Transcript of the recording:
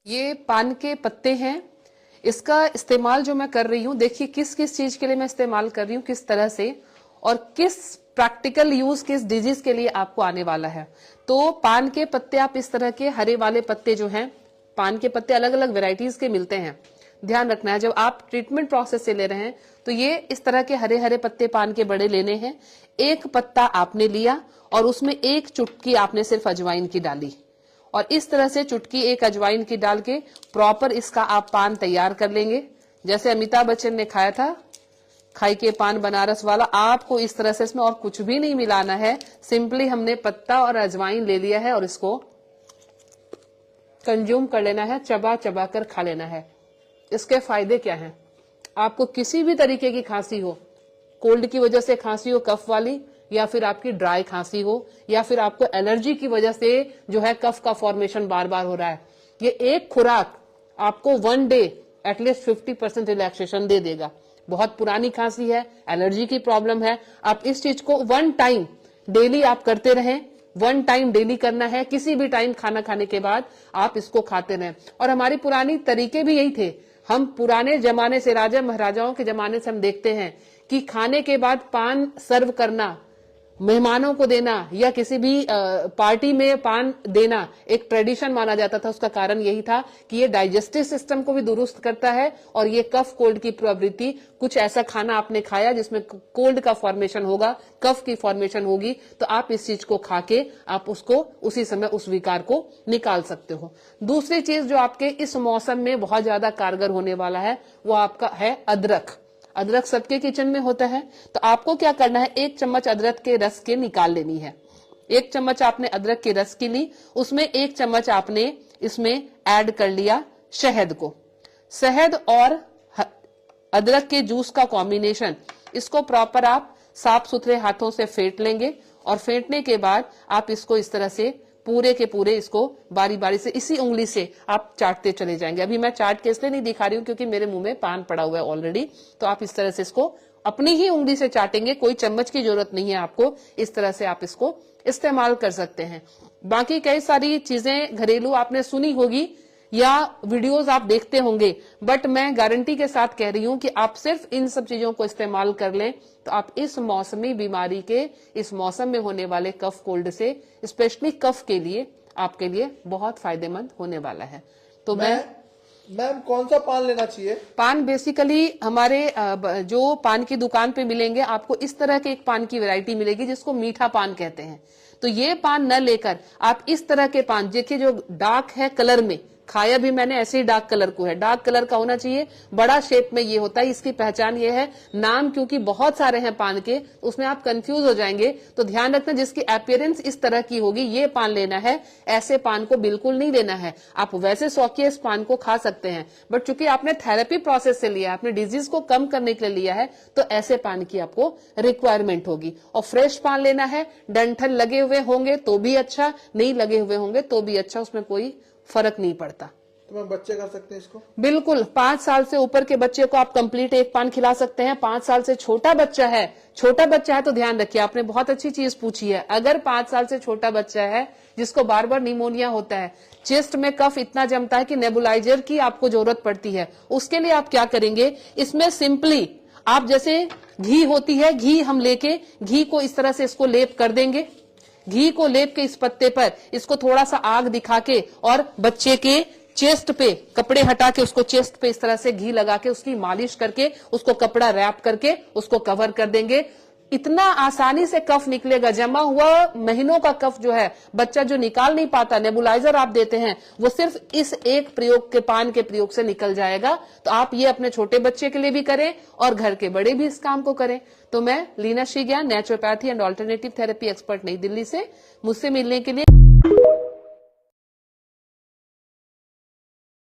ये पान के पत्ते हैं। इसका इस्तेमाल जो मैं कर रही हूँ, देखिए किस किस चीज के लिए मैं इस्तेमाल कर रही हूँ, किस तरह से, और किस प्रैक्टिकल यूज किस डिजीज के लिए आपको आने वाला है। तो पान के पत्ते आप इस तरह के हरे वाले पत्ते जो हैं, पान के पत्ते अलग अलग वेराइटीज के मिलते हैं। ध्यान रखना है जब आप ट्रीटमेंट प्रोसेस से ले रहे हैं तो ये इस तरह के हरे हरे पत्ते पान के बड़े लेने हैं। एक पत्ता आपने लिया और उसमें एक चुटकी आपने सिर्फ अजवाइन की डाली, और इस तरह से चुटकी एक अजवाइन की डाल के प्रॉपर इसका आप पान तैयार कर लेंगे। जैसे अमिताभ बच्चन ने खाया था, खाई के पान बनारस वाला, आपको इस तरह से इसमें और कुछ भी नहीं मिलाना है। सिंपली हमने पत्ता और अजवाइन ले लिया है और इसको कंज्यूम कर लेना है, चबा चबा कर खा लेना है। इसके फायदे क्या हैं? आपको किसी भी तरीके की खांसी हो, कोल्ड की वजह से खांसी हो कफ वाली, या फिर आपकी ड्राई खांसी हो, या फिर आपको एलर्जी की वजह से जो है कफ का फॉर्मेशन बार बार हो रहा है, ये एक खुराक आपको 1 डे एटलीस्ट 50% रिलैक्सेशन दे देगा। बहुत पुरानी खांसी है, एलर्जी की प्रॉब्लम है, आप इस चीज को 1 टाइम डेली आप करते रहें। 1 टाइम डेली करना है, किसी भी टाइम खाना खाने के बाद आप इसको खाते रहें। और हमारी पुरानी तरीके भी यही थे। हम पुराने जमाने से, राजा महाराजाओं के जमाने से हम देखते हैं कि खाने के बाद पान सर्व करना, मेहमानों को देना, या किसी भी पार्टी में पान देना एक ट्रेडिशन माना जाता था। उसका कारण यही था कि ये डाइजेस्टिव सिस्टम को भी दुरुस्त करता है, और ये कफ कोल्ड की प्रवृत्ति, कुछ ऐसा खाना आपने खाया जिसमें कोल्ड का फॉर्मेशन होगा, कफ की फॉर्मेशन होगी, तो आप इस चीज को खा के आप उसको उसी समय उस विकार को निकाल सकते हो। दूसरी चीज जो आपके इस मौसम में बहुत ज्यादा कारगर होने वाला है वो आपका है अदरक। अदरक सबके किचन में होता है, तो आपको क्या करना है, 1 चम्मच अदरक के रस के निकाल लेनी है। 1 चम्मच आपने अदरक के रस की ली, उसमें 1 चम्मच आपने इसमें ऐड कर लिया शहद को। शहद और अदरक के जूस का कॉम्बिनेशन, इसको प्रॉपर आप साफ सुथरे हाथों से फेंट लेंगे, और फेंटने के बाद आप इसको इस तरह से पूरे के पूरे इसको बारी बारी से इसी उंगली से आप चाटते चले जाएंगे। अभी मैं चाट के इसलिए नहीं दिखा रही हूं क्योंकि मेरे मुंह में पान पड़ा हुआ है ऑलरेडी, तो आप इस तरह से इसको अपनी ही उंगली से चाटेंगे, कोई चम्मच की जरूरत नहीं है आपको। इस तरह से आप इसको इस्तेमाल कर सकते हैं। बाकी कई सारी चीजें घरेलू आपने सुनी होगी या वीडियोस आप देखते होंगे, बट मैं गारंटी के साथ कह रही हूं कि आप सिर्फ इन सब चीजों को इस्तेमाल कर लें तो आप इस मौसमी बीमारी के, इस मौसम में होने वाले कफ कोल्ड से, स्पेशली कफ के लिए, आपके लिए बहुत फायदेमंद होने वाला है। तो मैम कौन सा पान लेना चाहिए? पान बेसिकली हमारे जो पान की दुकान पे मिलेंगे, आपको इस तरह के एक पान की वैरायटी मिलेगी जिसको मीठा पान कहते हैं। तो ये पान न लेकर आप इस तरह के पान, देखिए जो डार्क है कलर में, खाया भी मैंने ऐसे ही डार्क कलर को है, डार्क कलर का होना चाहिए, बड़ा शेप में ये होता है। इसकी पहचान ये है, नाम क्योंकि बहुत सारे हैं पान के, उसमें आप कंफ्यूज हो जाएंगे। तो ध्यान रखना जिसकी अपीयरेंस इस तरह की होगी ये पान लेना है, ऐसे पान को बिल्कुल नहीं लेना है। आप वैसे शौकिया इस पान को खा सकते हैं, बट चूंकि आपने थेरेपी प्रोसेस से लिया है, आपने डिजीज को कम करने के लिए लिया है, तो ऐसे पान की आपको रिक्वायरमेंट होगी। और फ्रेश पान लेना है, डंठल लगे हुए होंगे तो भी अच्छा, नहीं लगे हुए होंगे तो भी अच्छा, उसमें कोई फर्क नहीं पड़ता। तो मैं बच्चे खा सकते हैं इसको? बिल्कुल, 5 साल से ऊपर के बच्चे को आप कंप्लीट एक पान खिला सकते हैं। 5 साल से छोटा बच्चा है तो ध्यान रखिए, आपने बहुत अच्छी चीज पूछी है। अगर 5 साल से छोटा बच्चा है जिसको बार बार निमोनिया होता है, चेस्ट में कफ इतना जमता है कि नेबुलाइजर की आपको जरूरत पड़ती है, उसके लिए आप क्या करेंगे, इसमें सिंपली आप जैसे घी होती है, घी हम लेके घी को इस तरह से इसको लेप कर देंगे। घी को लेप के इस पत्ते पर इसको थोड़ा सा आग दिखा के, और बच्चे के चेस्ट पे कपड़े हटा के उसको चेस्ट पे इस तरह से घी लगा के उसकी मालिश करके उसको कपड़ा रैप करके उसको कवर कर देंगे। इतना आसानी से कफ निकलेगा। जमा हुआ महीनों का कफ जो है बच्चा जो निकाल नहीं पाता, नेबुलाइजर आप देते हैं, वो सिर्फ इस एक प्रयोग के, पान के प्रयोग से निकल जाएगा। तो आप ये अपने छोटे बच्चे के लिए भी करें और घर के बड़े भी इस काम को करें। तो मैं Leena Shrigyan, naturopathy and alternative therapy expert, नई दिल्ली से, मुझसे मिलने के लिए